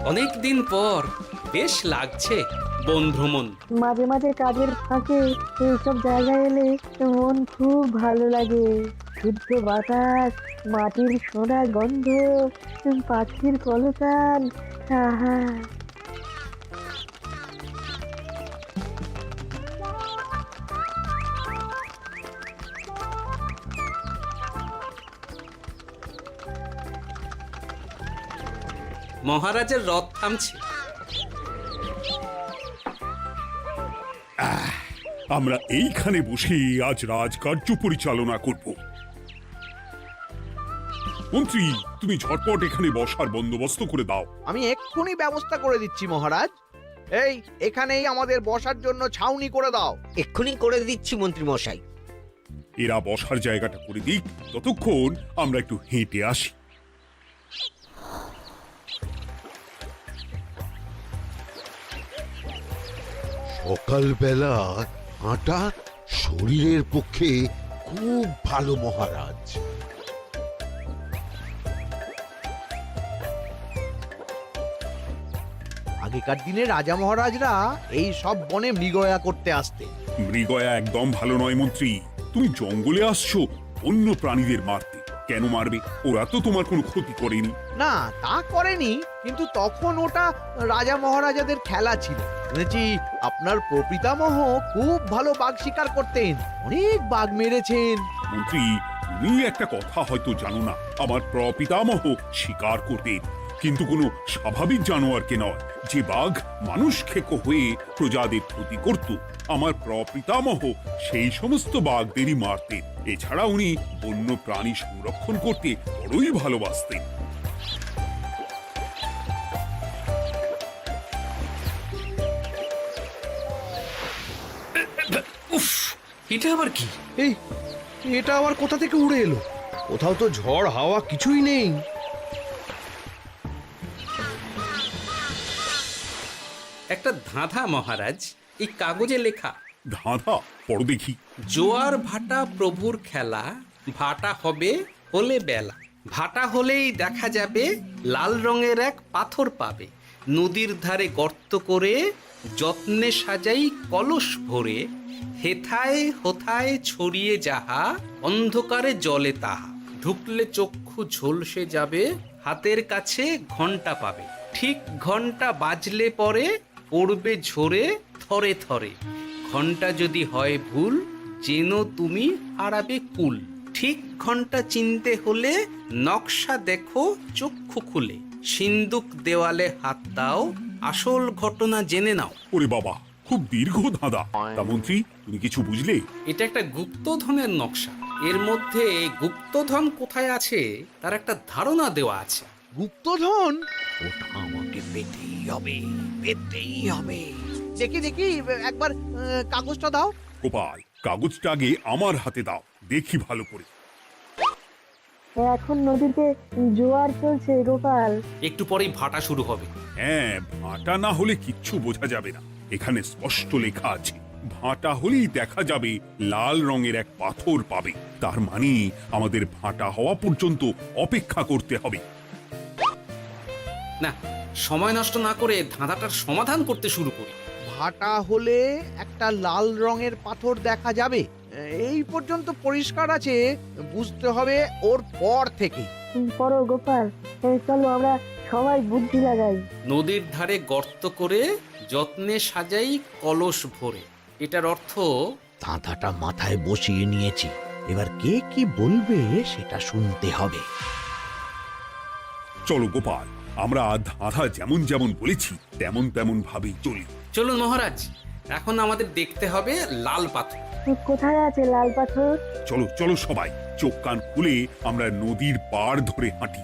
অনেক দিন পর বেশ লাগছে বন ভ্রমণ। মাঝে মাঝে কাজের ফাঁকে এইসব জায়গায় এলে মন খুব ভালো লাগে। শুদ্ধ বাতাস, মাটির সোনার গন্ধ, পাখির কলতান, আহা। মহারাজের রথ থামছে। আমরা এইখানে বসে আজ রাজকার্য পরিচালনা করব। মন্ত্রী, তুমি ঝটপট এখানে বসার বন্দোবস্ত করে দাও। আমি এক্ষুনি ব্যবস্থা করে দিচ্ছি মহারাজ। এই এখানেই আমাদের বসার জন্য ছাউনি করে দাও। এক্ষুনি করে দিচ্ছি মন্ত্রী মশাই। এরা বসার জায়গাটা করে দিক, ততক্ষণ আমরা একটু হেঁটে আসি। সকালবেলা হাঁটা শরীরের পক্ষে খুব ভালো মহারাজ। আগেকার দিনে রাজা মহারাজরা এই সব বনে মৃগয়া করতে আসতেন। মৃগয়া একদম ভালো নয় মন্ত্রী। তুমি জঙ্গলে আসছো অন্য প্রাণীদের মারতে। কেন মারবে? ওরা তো তোমার কোনো ক্ষতি করেনি। না, তা করেনি, কিন্তু তখন ওটা রাজা মহারাজাদের খেলা ছিল। শুনেছি আপনার প্রপিতামহ খুব ভালো বাঘ শিকার করতেন, অনেক বাঘ মেরেছেন। মন্ত্রী, তুমি একটা কথা হয়তো জানো না। আমার প্রপিতামহ শিকার করতেন, কিন্তু কোনো স্বাভাবিক জানোয়ারকে নয়। যে বাঘ মানুষ খেকো হয়ে প্রজাদের ক্ষতি করত, আমার প্রপিতামহ সেই সমস্ত বাঘদেরই মারতেন। এছাড়া উনি বন্য প্রাণী সংরক্ষণ করতে বড়ই ভালোবাসতেন। উফ, এটা আবার কি? এই এটা আবার কোথা থেকে উড়ে এলো? কোথাও তো ঝড় হাওয়া কিছুই নেই। একটা ধাঁধা মহারাজ, এই কাগজে লেখা। ধাঁধা পড়ো দেখি। জোয়ার ভাটা প্রভুর খেলা, ভাটা হবে হলে বেলা। ভাটা হলেই দেখা যাবে লাল রঙের এক পাথর পাবে। নদীর ধারে গর্ত করে যত্নে সাজাই কলস ভরে। হেথায় হোথায় ছড়িয়ে যাহা, অন্ধকারে জলে তাহা। ঢুকলে চক্ষু ঝলসে যাবে, হাতের কাছে ঘন্টা পাবে। ঠিক ঘন্টা বাজলে পরে পড়বে ঝরে থরে থরে। ঘন্টা যদি হয় ভুল, যেন তুমি হারাবে কুল। ঠিক ঘন্টা চিনতে হলে নকশা দেখো চক্ষু খুলে। সিন্দুক দেওয়ালে হাত দাও, আসল ঘটনা জেনে নাও। ওরে বাবা, খুব দীর্ঘ ধাঁধা। তা মন্ত্রী, তুমি কিছু বুঝলে? এটা একটা গুপ্তধনের নকশা। এর মধ্যে গুপ্তধন কোথায় আছে তার একটা ধারণা দেওয়া আছে। গুপ্তধন? ওটা আমাকে পেতেই হবে, পেতেই হবে। দেখি দেখি, একবার কাগজটা দাও। গোপাল, কাগজটা আগে আমার হাতে দাও, দেখি ভালো করে। এখন নদীতে জোয়ার চলছে গোপাল। একটু পরেই ভাটা শুরু হবে। হ্যাঁ, ভাটা না হলে কিচ্ছু বোঝা যাবে না। এখানে স্পষ্ট লেখা আছে, ভাটা হলেই দেখা যাবে লাল রঙের এক পাথর পাবে। তার মানে আমাদের ভাটা হওয়া পর্যন্ত অপেক্ষা করতে হবে। না, সময় নষ্ট না করে ধাঁধাটার সমাধান করতে শুরু করি। ভাটা হলে একটা লাল রঙের পাথর দেখা যাবে, এই পর্যন্ত পরিষ্কার আছে। বুঝতে হবে ওর পর থেকে। পড়ো গোপাল, চলো আমরা সবাই বুদ্ধি লাগাই। নদীর ধারে গর্ত করে যত্নে সাজাই কলস ভরে। এটার অর্থ, ধাঁধাটা মাথায় বসিয়ে নিয়েছি, এবার কে কি বলবে সেটা শুনতে হবে। চলো গোপাল, আমরা ধাঁধা যেমন যেমন বলেছি তেমন তেমন ভাবেই চলি। চলুন মহারাজ, এখন আমাদের দেখতে হবে লাল পাথর। কোথায় আছে লাল পাথর? চলো চলো সবাই, চোখ কান খুলে আমরা নদীর পাড় ধরে হাঁটি।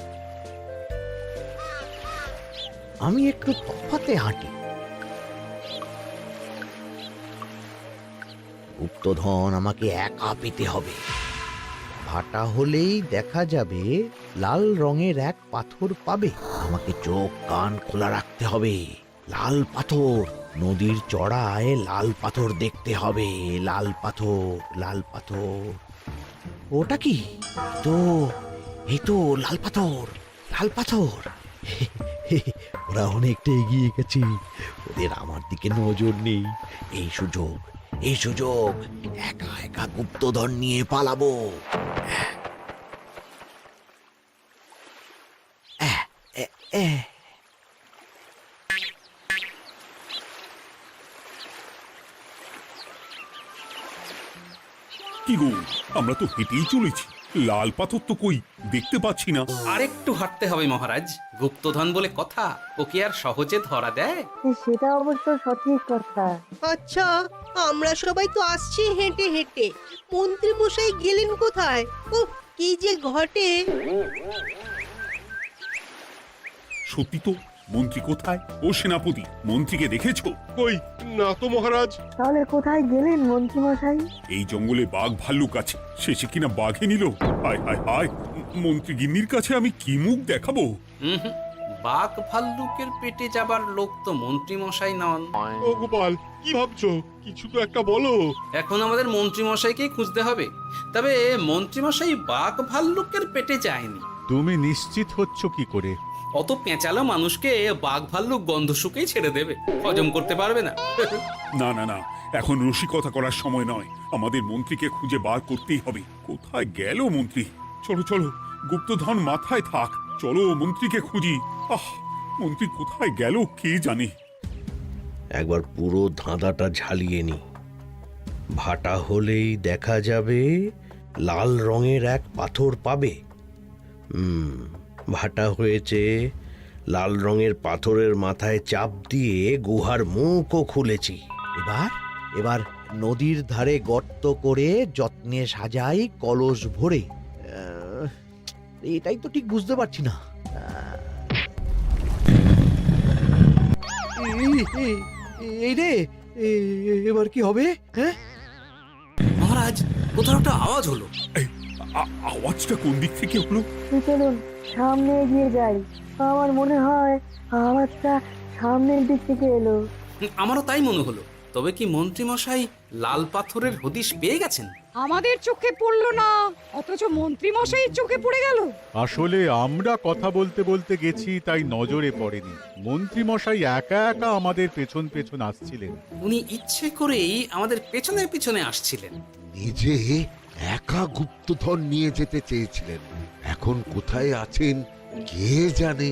আমি একটু তফাতে হাঁটি। গুপ্তধন আমাকে একা পেতে হবে। ভাটা হলেই দেখা যাবে লাল রঙের এক পাথর পাবে। আমাকে চোখ কান খোলা রাখতে হবে। লাল পাথর, নদীর চড়ায় লাল পাথর দেখতে হবে। লাল পাথর, লাল পাথর। ওটা কি? তো এই তো লাল পাথর, লাল পাথর। ওরা অনেকটা এগিয়ে গেছে, ওদের আমার দিকে নজর নেই। এই সুযোগ, এই সুযোগ, একা একা গুপ্তধন নিয়ে পালাবো। আহ, এ, এ। কি গো, আমরা তো হেঁটেই চলেছি, লাল পাথর তো কই দেখতে পাচ্ছি না। আরেকটু হাঁটতে হবে মহারাজ, গুপ্তধন বলে কথা, ওকে আর সহজে ধরা দেয়? সেটা অবশ্য সঠিক কথা। আচ্ছা, আমরা সবাই তো আসছি হেঁটে হেঁটে, মন্ত্রী মশাই গেলেন কোথায়? ও কি যে ঘটে! সত্যি তো, মন্ত্রী কোথায়? ও সেনাপতি, মন্ত্রীকে দেখেছো? কই না তো মহারাজ। তাহলে কোথায় গেলেন মন্ত্রী মশাই? এই জঙ্গলে বাঘ ভাল্লুক আছে, শেষে কিনা বাঘে নিল। হায় হায় হায়, মন্ত্রী গিন্নির কাছে আমি কি মুখ দেখাবো? হুম, বাঘ ভাল্লুকের পেটে যাবার লোক তো মন্ত্রী মশাই নন। ও গোপাল, কি ভাবছো? কিছু তো একটা বলো। এখন আমাদের মন্ত্রী মশাইকেই খুঁজতে হবে। তবে মন্ত্রী মশাই বাঘ ভাল্লুকের পেটে যায়নি। তুমি নিশ্চিত হচ্ছ কি করে? অত পেঁচালো মানুষকে বাঘ ভাল্লুক গন্ধ শুকেই ছেড়ে দেবে, হজম করতে পারবে না। না না না, এখন রসিকতা করার সময় নয়, আমাদের মন্ত্রীকে খুঁজে বার করতেই হবে। কোথায় গেল মন্ত্রী? চলো চলো, গুপ্তধন মাথায় থাক, চলো মন্ত্রীকে খুঁজি। আহ, মন্ত্রী কোথায় গেল কে জানে। একবার পুরো ধাঁধাটা ঝালিয়ে নি। ভাটা হলেই দেখা যাবে লাল রঙের এক পাথর পাবে। ভাটা হয়েছে, লাল রঙের পাথরের মাথায় চাপ দিয়ে গুহার মুখও খুলেছি। এবার এবার নদীর ধারে গর্ত করে যত্নে সাজাই কলস ভরে। এটাই তো ঠিক বুঝতে পারছি না। এই রে, এবার কি হবে? হ্যাঁ, মহারাজ, কোথাও একটা আওয়াজ হলো। আওয়াজটা কোন দিক থেকে হলো? চলুন সামনে এগিয়ে যাই। আমার মনে হয় আওয়াজটা সামনের দিক থেকে এলো। আমারও তাই মনে হলো। তবে কি মন্ত্রী মশাই লাল পাথরের হদিশ পেয়ে গেছেন? আমাদের চোখে পড়লো না, অথচ মন্ত্রী মশাইয়ের চোখে পড়ে গেল। আসলে আমরা কথা বলতে বলতে গেছি, তাই নজরে পড়েনি। মন্ত্রী মশাই একা একা আমাদের পেছন পেছন আসছিলেন। উনি ইচ্ছে করেই আমাদের পেছনে পেছনে আসছিলেন। নিজে একা গুপ্তধন নিয়ে যেতে চেয়েছিলেন, এখন কোথায় আছেন কে জানে।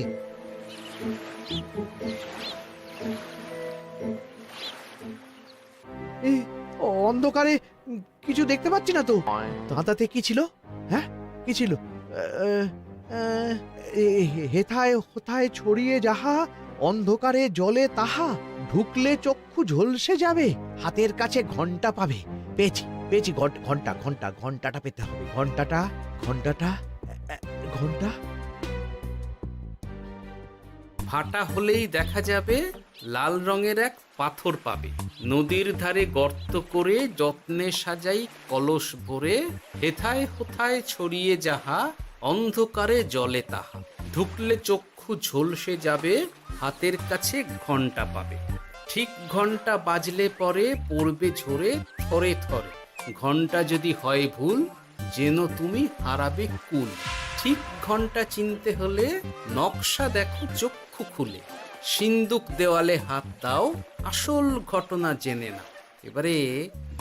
অন্ধকারে কিছু দেখতে পাচ্ছি না তো। ধাঁধাতে কি ছিল? হ্যাঁ, কি ছিল? হেথায় হোথায় ছড়িয়ে যাহা, অন্ধকারে জলে তাহা, ঢুকলে চক্ষু ঝলসে যাবে, হাতের কাছে ঘন্টা পাবে। পেয়েছি পেয়েছি, ঘন্টা ঘন্টা ঘন্টাটা পেতে হবে। ঘন্টাটা ঘন্টাটা ঘন্টা। ভাটা হলেই দেখা যাবে লাল রঙের এক পাথর পাবে, নদীর ধারে গর্ত করে যত্নে সাজাই কলস ভরে, হেথায় হোথায় ছড়িয়ে যাহা, অন্ধকারে জলে তাহা, ঢুকলে চক্ষু ঝলসে যাবে, হাতের কাছে ঘন্টা পাবে। ঠিক ঘন্টা বাজলে পরে পড়বে ঝরে থরে থরে, ঘন্টা যদি হয় ভুল যেন তুমি হারাবে কুল। ঠিক ঘন্টা চিনতে হলে নকশা দেখো চক্ষু খুলে, সিন্দুক দেওয়ালে হাত দাও, আসল ঘটনা জেনে না। এবারে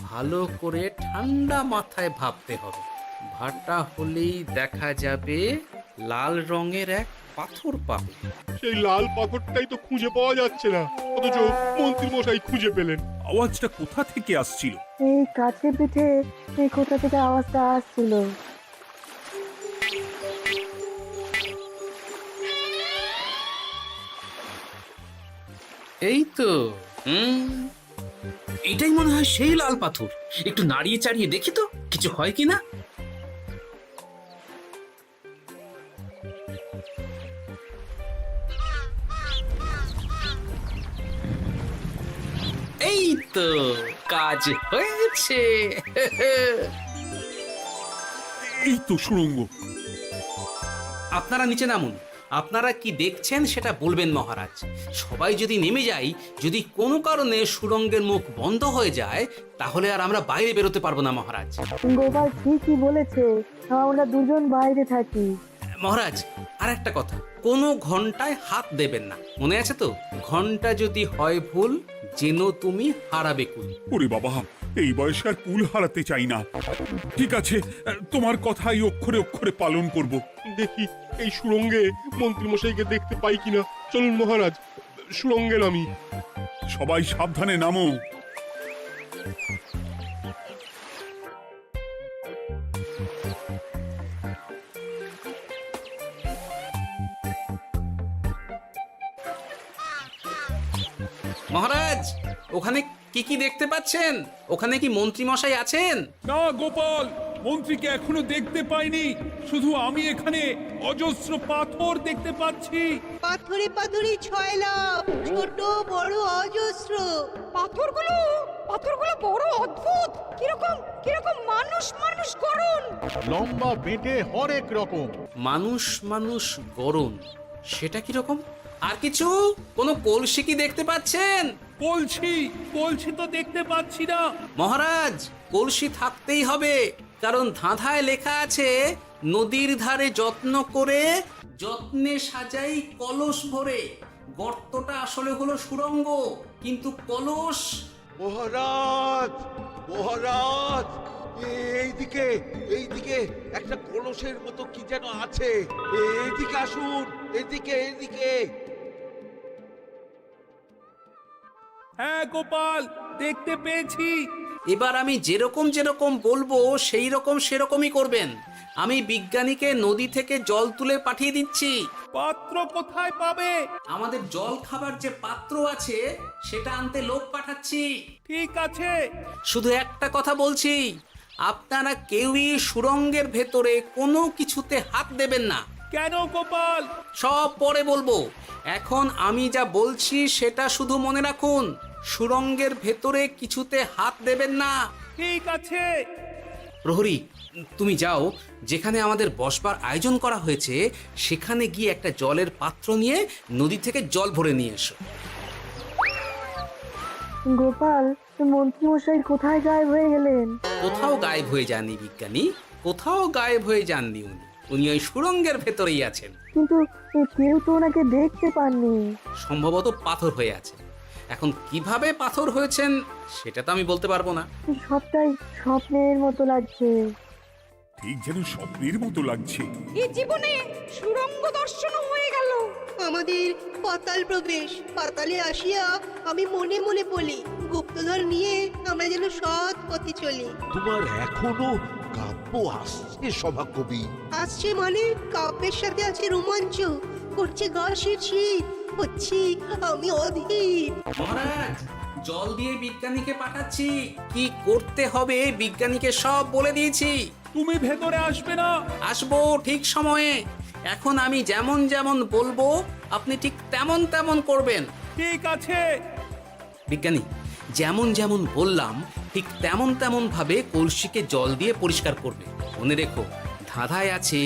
ভালো করে ঠান্ডা মাথায় ভাবতে হবে। ভাটা হলেই দেখা যাবে লাল রঙের এক পাথর পাবে। সেই লাল পাথরটাই তো খুঁজে পাওয়া যাচ্ছে না, অথচ মন্ত্রী মশাই খুঁজে পেলেন। আওয়াজটা কোথা থেকে আসছিল? এই কাছে পিঠে এই কোথা থেকে আওয়াজটা আসছিল। এই তো, এটাই মনে হয় সেই লাল পাথর। একটু নাড়িয়ে চাড়িয়ে দেখি তো কিছু হয় কিনা। এই তো, কাজ হয়েছে। এই তো সুড়ঙ্গ। আপনারা নিচে নামুন। আপনারা কি দেখছেন সেটা বলবেন মহারাজ। সবাই যদি নেমে যাই, যদি কোনো কারণে সুড়ঙ্গের মুখ বন্ধ হয়ে যায়, তাহলে আর আমরা বাইরে বেরোতে পারবো না মহারাজ। গোপাল ঠিকই বলেছে, আমরা দুজন বাইরে থাকি। মহারাজ আর একটা কথা, কোনো ঘন্টায় হাত দেবেন না, মনে আছে তো? ঘন্টা যদি হয় ভুল, যেন তুমি হারাবে কুল। ওরে বাবা, এই বয়সে আর কুল হারাতে চাই না। ঠিক আছে, তোমার কথাই অক্ষরে অক্ষরে পালন করব। দেখি এই সুরঙ্গে মন্ত্রী মশাইকে দেখতে পাই কিনা। চলুন মহারাজ, সুরঙ্গে নামি। সবাই সাবধানে নামো। মহারাজ, ওখানে কি কি দেখতে পাচ্ছেন? ওখানে কি মন্ত্রী মশাই আছেন? না গোপাল, মন্ত্রীকে এখনো দেখতে পাইনি। শুধু আমি এখানে অজস্র পাথর দেখতে পাচ্ছি। পাথরে পাথরে ছয় লাভ, ছোট বড় অজস্র। পাথরগুলো বড় অদ্ভুত, কিরকম কিরকম মানুষ মানুষ গড়ন। লম্বা বেঁটে হরেক রকম। মানুষ মানুষ গরম, সেটা কি রকম? আর কিছু? কোনো কলসি কি দেখতে পাচ্ছেন? কলসি তো দেখতে পাচ্ছি না। মহারাজ, কলসি থাকতেই হবে, কারণ ধাঁধায় লেখা আছে নদীর ধারে যত্ন করে যত্নে সাজাই কলস ভরে। গর্তটা আসলে হলো সুড়ঙ্গ, কিন্তু কলস। মহারাজ, মহারাজ, এইদিকে এইদিকে একটা কলসের মতো কি যেন আছে। এইদিকে আসুন, এদিকে এদিকে। হ্যাঁ গোপাল, দেখতে পেয়েছি। এবার আমি যেরকম যেরকম বলবো সেই রকম সেরকমই করবেন। আমি বিজ্ঞানীকে নদী থেকে জল তুলে পাঠিয়ে দিচ্ছি। পাত্র কোথায় পাবে? আমাদের জল খাবার যে পাত্র আছে সেটা আনতে লোক পাঠাচ্ছি। ঠিক আছে। শুধু একটা কথা বলছি, আপনারা কেউই সুড়ঙ্গের ভেতরে কোনো কিছুতে হাত দেবেন না। কেন গোপাল? সব পরে বলবো, এখন আমি যা বলছি সেটা শুধু মনে রাখুন। সুড়ঙ্গের ভেতরে কিছুতে হাত দেবেন না। ঠিক আছে। প্রহরী, তুমি যাও, যেখানে আমাদের বসবার আয়োজন করা হয়েছে সেখানে গিয়ে একটা জলের পাত্র নিয়ে নদী থেকে জল ভরে নিয়ে এসো। গোপাল, মন্ত্রী মশাই কোথায় গায়েব হয়ে গেলেন? কোথাও গায়েব হয়ে যাননি বিজ্ঞানী, কোথাও গায়েব হয়ে যাননি উনি ওই সুড়ঙ্গের ভেতরেই আছেন। কিন্তু কেউ তো ওনাকে দেখতে পাননি। সম্ভবত পাথর হয়ে আছে। এখন কিভাবে পাথর হয়েছেন সেটা তো আমি বলতে পারবো না। সবটাই স্বপ্নের মতো লাগছে। ঠিক যেন স্বপ্নের মতো লাগছে। এই জীবনে সুরঙ্গ দর্শন হয়ে গেল। আমাদের পাতাল প্রবেশ। পাতালে আসিয়া আমি মনে মনে বলি, গুপ্তধন নিয়ে আমরা যেন সৎ পথে চলি। তোমার এখনো কাব্য আসছে সভাকবি? আসছে মানে কাব্যের সাথে আছে রোমাঞ্চ, করছে গা শীত, হচ্ছি আমি অধীর। মহারাজ, জল দিয়ে বিজ্ঞানীকে পাঠাচ্ছি। কি করতে হবে বিজ্ঞানীকে সব বলে দিয়েছি। তুমি ভেতরে আসবে না? আসবো ঠিক সময়ে। এখন আমি যেমন যেমন বলবো আপনি ঠিক তেমন তেমন করবেন। ঠিক আছে। বিজ্ঞানী, যেমন যেমন বললাম ঠিক তেমন তেমন ভাবে কলসিকে জল দিয়ে পরিষ্কার করবে। মনে রেখো, ধাঁধায় আছে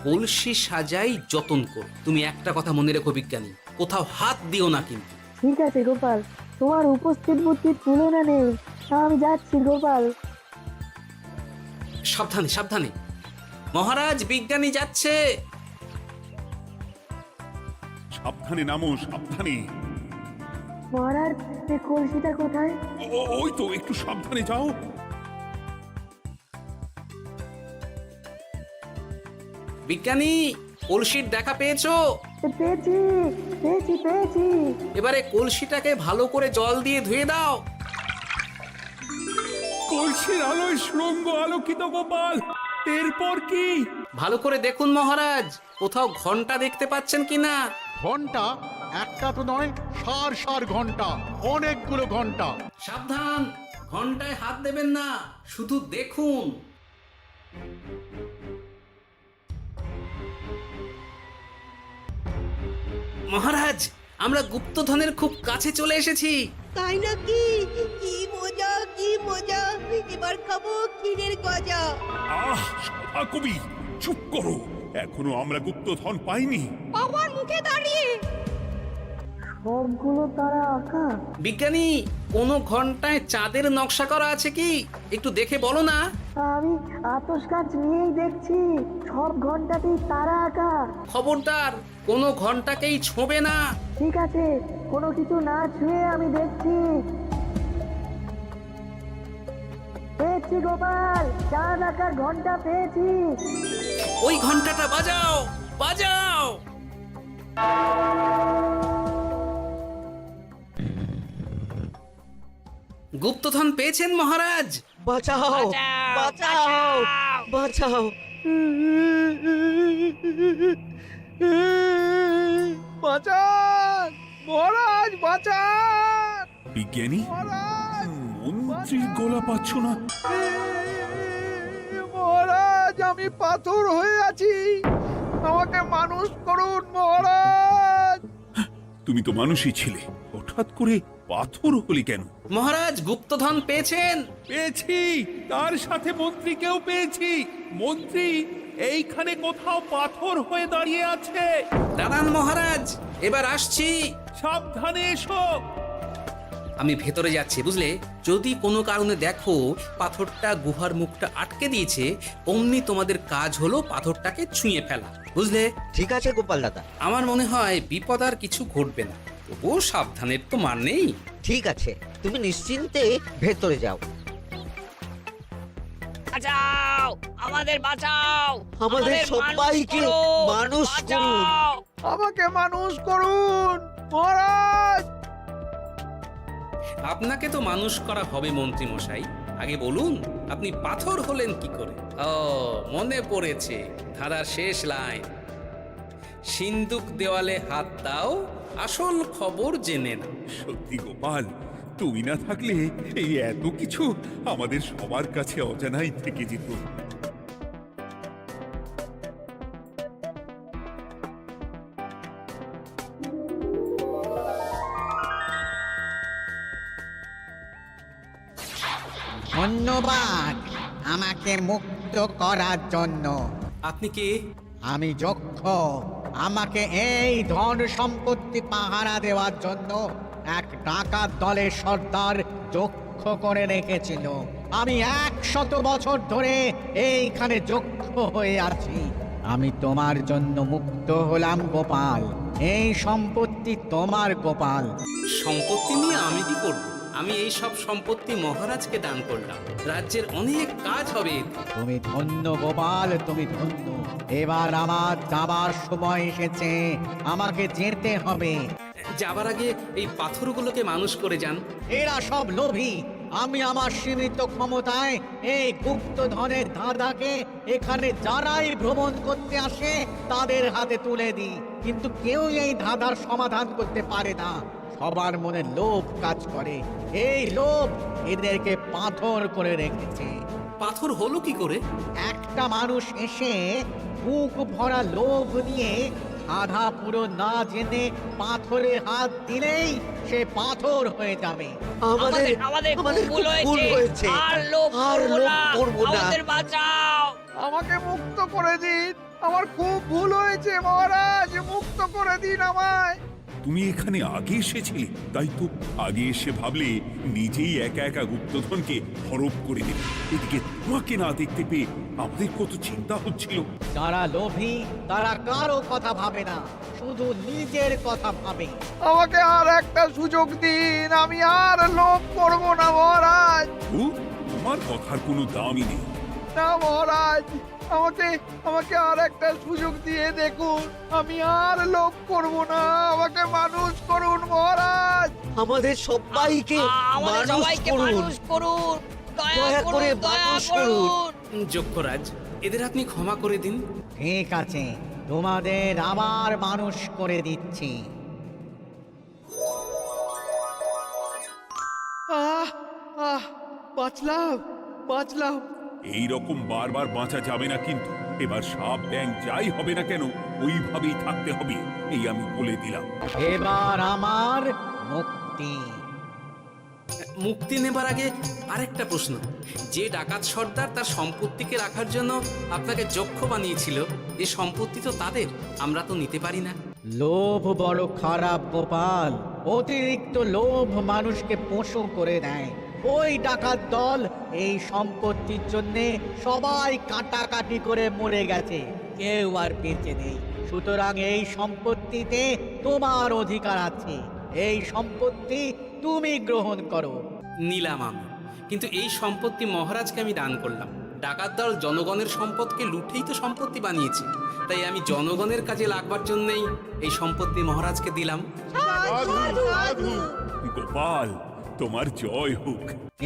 কলসি সাজাই যতন কর। তুমি একটা কথা মনে রেখো বিজ্ঞানী, কোথাও হাত দিও না কিন্তু। ঠিক আছে গোপাল, তোমার উপস্থিত বুদ্ধির তুলনা নেই। আমি যাচ্ছি গোপাল। সাবধানে সাবধানে। মহারাজ, বিজ্ঞানী যাচ্ছে। সাবধানে নামো, সাবধানে। মহারাজ, এই কলসিটা কোথায়? ওই তো, একটু সাবধানে যাও। বিজ্ঞানী, কলসির দেখা পেয়েছো? পেয়েছি পেয়েছি পেয়েছি। এবারে কলসিটাকে ভালো করে জল দিয়ে ধুয়ে দাও। কলসির আলোয় সুড়ঙ্গ আলোকিত গোপাল। এরপর কি? ভালো করে দেখুন মহারাজ, কোথাও ঘন্টা দেখতে পাচ্ছেন কিনা। ঘন্টা? একটা তো নয়, সার সার ঘন্টা, অনেকগুলো ঘন্টা। সাবধান, ঘন্টায় হাত দেবেন না, শুধু দেখুন। মহারাজ, আমরা গুপ্তধনের খুব কাছে চলে এসেছি। তাই নাকি? কি মজা কি মজা, এবার খাবো ক্ষীরের গজা। সভাকবি, চুপ করো। এখনো আমরা গুপ্তধন পাইনি। বাবার মুখে দাঁড়িয়ে সবগুলো তারা আঁকা। বিজ্ঞানী, কোনো ঘন্টায় চাঁদের নকশা করা আছে কি একটু দেখে বলো না। আমি আতস কাজ নিয়েই দেখছি, সব ঘন্টাতেই তারা আঁকা। খবরদার কোনো ঘন্টাকেই ছোঁবে না। ঠিক আছে, কোনো কিছু না ছুঁয়ে আমি দেখছি। পেয়েছি গোপাল, চাঁদ আঁকার ঘন্টা পেয়েছি। ওই ঘন্টাটা বাজাও, বাজাও। গুপ্তধন পেয়েছেন মহারাজ? বাঁচাও, বাঁচাও, বাঁচাও। বাঁচান মহারাজ, বাঁচান বিজ্ঞানী, মহারাজ, মন্ত্রীর গলা পাচ্ছ না? মহারাজ, আমি পাথর হয়ে আছি, আমাকে মানুষ করুন মহারাজ। তুমি তো মানুষই ছিলে, হঠাৎ করে পাথর হলি কেন? মহারাজ গুপ্তধন পেয়েছেন? পেয়েছি, তার সাথে মন্ত্রীকেও পেয়েছি। মন্ত্রী এইখানে কোথাও পাথর হয়ে দাঁড়িয়ে আছে। দাঁড়ান মহারাজ, এবার আসছি। সাবধানে এসো। আমি ভেতরে যাচ্ছি, বুঝলে? যদি কোনো কারণে দেখো পাথরটা গুহার মুখটা আটকে দিয়েছে, অমনি তোমাদের কাজ হলো পাথরটাকে ছুঁয়ে ফেলা, বুঝলে? ঠিক আছে গোপাল দাদা। আমার মনে হয় বিপদ আর কিছু ঘটবে না, তবুও সাবধানের তো মান নেই। ঠিক আছে, তুমি নিশ্চিন্তে ভেতরে যাও। বাঁচাও, আমাদের বাঁচাও, আমাদের সবাইকে মানুষ করুন। আমাকে মানুষ করুন মহারাজ। আপনাকে তো মানুষ করা হবে মন্ত্রী মশাই। আগে বলুন আপনি পাথর হলেন কি করে? ও মনে পড়েছে, ধারার শেষ লাইন, সিন্দুক দেওয়ালে হাত দাও, আসল খবর জেনে না। সত্যি গোপাল, তুমি না থাকলে এই এত কিছু আমাদের সবার কাছে অজানাই থেকে যেত। ধন্যবাদ আমাকে মুক্ত করার জন্য। আপনি কে? আমি যক্ষ। আমাকে এই ধন সম্পত্তি পাহারা দেওয়ার জন্য এক ডাকাত দলের সর্দার যক্ষ করে রেখেছিল। আমি 100 বছর ধরে এইখানে যক্ষ হয়ে আছি। আমি তোমার জন্য মুক্ত হলাম গোপাল। এই সম্পত্তি তোমার গোপাল। সম্পত্তি নিয়ে আমি কি করব? আমি এই সব সম্পত্তি মহারাজকে দান করলাম, রাজ্যের অনেক কাজ হবে। তুমি ধন্য গোপাল, তুমি ধন্য। এবার আমার যাবার সময় এসেছে, আমাকে যেতে হবে। যাবার আগে এই পাথরগুলোকে মানুষ করে যান। এরা সব লোভী। আমি আমার সীমিত ক্ষমতায় এই গুপ্তধনের ধাঁধাকে এখানে যারাই ভ্রমণ করতে আসে তাদের হাতে তুলে দিই, কিন্তু কেউ এই ধাঁধার সমাধান করতে পারে না। সবার মনে লোভ কাজ করে, এই লোভ এদেরকে পাথর করে রেখেছে। পাথর হলো কি করে? একটা মানুষ এসে বুক ভরা লোভ নিয়ে আধা পুরো না জেনে পাথরে হাত দিলেই সে পাথর হয়ে যাবে। আমাদের ভুল হয়েছে, আর লোভ করবো না, আমাদের বাঁচাও। আমাকে মুক্ত করে দিন, আমার খুব ভুল হয়েছে মহারাজ, মুক্ত করে দিন আমায়। তুমি এখানে আগে এসেছিলে, তাই তো আগে এসে ভাবলে নিজেই একা একা গুপ্তধনকে হরপ করে দেবে। এদিকে তোমাকে না দেখতে পেয়ে আমাদের কত চিন্তা হচ্ছিল। যারা লোভী তারা কারো কথা ভাবে না, শুধু নিজের কথা ভাবে। আমাকে আর একটা সুযোগ দিন, আমি আর লোভ করব না মহারাজ। ও, তোমার কথার কোনো দামই নেই। না মহারাজ, আমাকে আর একটা সুযোগ দিয়ে দেখুন, আমি আর লোভ করব না, আমাকে মানুষ করুন মহারাজ। আমাদের সবাইকে মানুষ করুন, দয়া করে মানুষ করুন। যক্ষরাজ, এদের আপনি ক্ষমা করে দিন। ঠিক আছে, তোমাদের আবার মানুষ করে দিচ্ছি। বাঁচলাম। এই রকম বারবার বাঁচা যাবে না, কিন্তু এবার সাপ ব্যাং যাই হবে না কেন ওইভাবেই থাকতে হবে, এই আমি বলে দিলাম। এবার আমার মুক্তি। মুক্তি নেবার আগে আরেকটা প্রশ্ন, যে ডাকাত সর্দার তার সম্পত্তিকে রাখার জন্য আপনাকে যক্ষ বানিয়েছিল, এই সম্পত্তি তো তাদের, আমরা তো নিতে পারি না। লোভ বড় খারাপ গোপাল, অতিরিক্ত লোভ মানুষকে পশু করে দেয়। ওই ডাকাত দল এই সম্পত্তির জন্যে সবাই কাটাকাটি করে মরে গেছে, কেউ আর বেঁচে নেই। সুতরাং এই সম্পত্তিতে তোমার অধিকার আছে, এই সম্পত্তি তুমি গ্রহণ করো। নিলাম আমি, কিন্তু এই সম্পত্তি মহারাজকে আমি দান করলাম। ডাকাত দল জনগণের সম্পদকে লুঠেই তো সম্পত্তি বানিয়েছে, তাই আমি জনগণের কাজে লাগবার জন্যই এই সম্পত্তি মহারাজকে দিলাম। সাধু সাধু গোপাল, তোমার জয় হোক।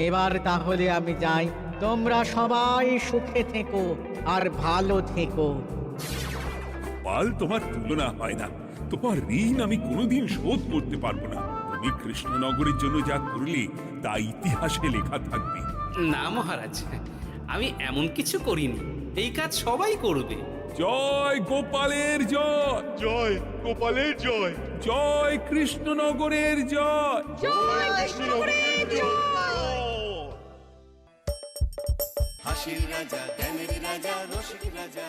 এবার তাহলে আমি যাই, তোমরা সবাই সুখে থেকো আর ভালো থেকো। গোপাল, তোমার তুলনা হয় না। তোমার ঋণ আমি কোনোদিন শোধ করতে পারবো না। তুমি কৃষ্ণনগরের জন্য যা করলে তা ইতিহাসে লেখা থাকবে। না মহারাজ, আমি এমন কিছু করিনি, এই কাজ সবাই করবে। জয় গোপালের জয়, জয় গোপালের জয়, জয় কৃষ্ণনগরের জয়। জয় কৃষ্ণনগরের জয়। হাসির রাজা, জ্ঞানের রাজা, রসিক রাজা।